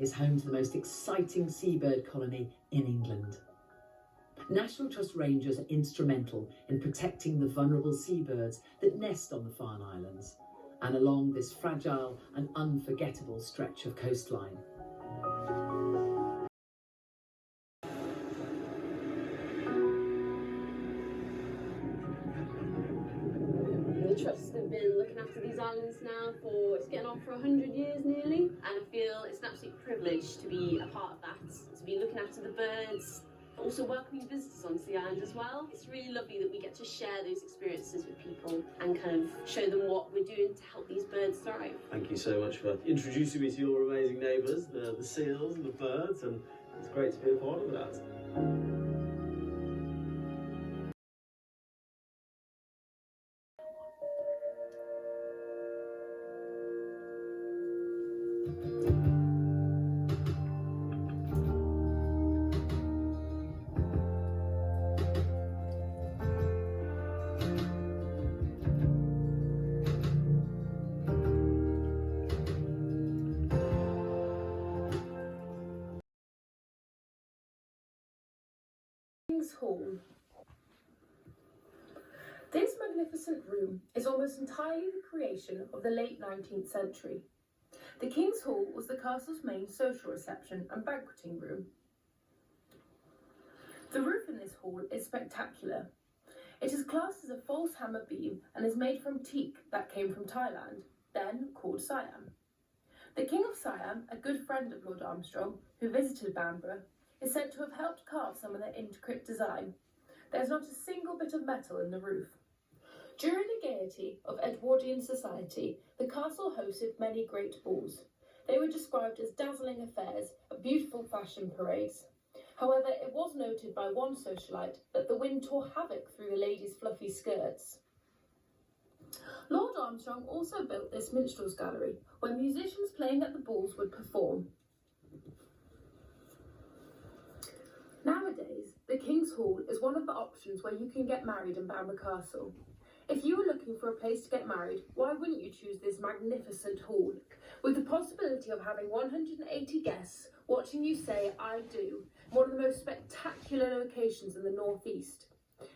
is home to the most exciting seabird colony in England. National Trust rangers are instrumental in protecting the vulnerable seabirds that nest on the Farne Islands and along this fragile and unforgettable stretch of coastline. The Trust have been looking after these islands now for, it's getting on for 100 years nearly, and I feel it's an absolute privilege to be a part of that, to be looking after the birds, also welcoming visitors onto the island as well. It's really lovely that we get to share those experiences with people and kind of show them what we're doing to help these birds thrive. Thank you so much for introducing me to your amazing neighbours, the seals and the birds, and it's great to be a part of that. King's Hall. This magnificent room is almost entirely the creation of the late 19th century. The King's Hall was the castle's main social reception and banqueting room. The roof in this hall is spectacular. It is classed as a false hammer beam and is made from teak that came from Thailand, then called Siam. The King of Siam, a good friend of Lord Armstrong, who visited Bamburgh, is said to have helped carve some of their intricate design. There is not a single bit of metal in the roof. During the gaiety of Edwardian society, the castle hosted many great balls. They were described as dazzling affairs and beautiful fashion parades. However, it was noted by one socialite that the wind tore havoc through the ladies' fluffy skirts. Lord Armstrong also built this minstrels gallery, where musicians playing at the balls would perform. Nowadays, the King's Hall is one of the options where you can get married in Bamburgh Castle. If you were looking for a place to get married, why wouldn't you choose this magnificent hall? With the possibility of having 180 guests watching you say "I do," one of the most spectacular locations in the northeast.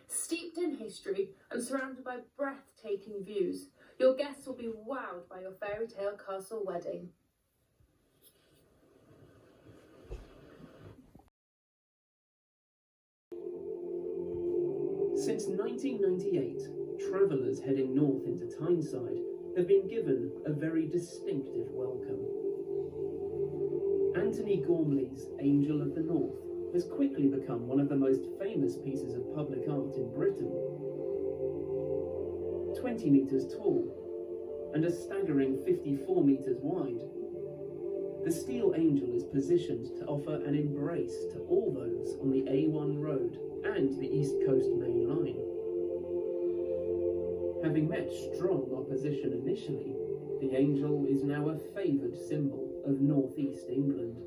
Steeped in history and surrounded by breathtaking views, your guests will be wowed by your fairy tale castle wedding. Since 1998, travellers heading north into Tyneside have been given a very distinctive welcome. Anthony Gormley's Angel of the North has quickly become one of the most famous pieces of public art in Britain. 20 metres tall and a staggering 54 metres wide, the steel angel is positioned to offer an embrace to all those on the A1 road and the East Coast Main Line. Having met strong opposition initially, the angel is now a favoured symbol of North East England.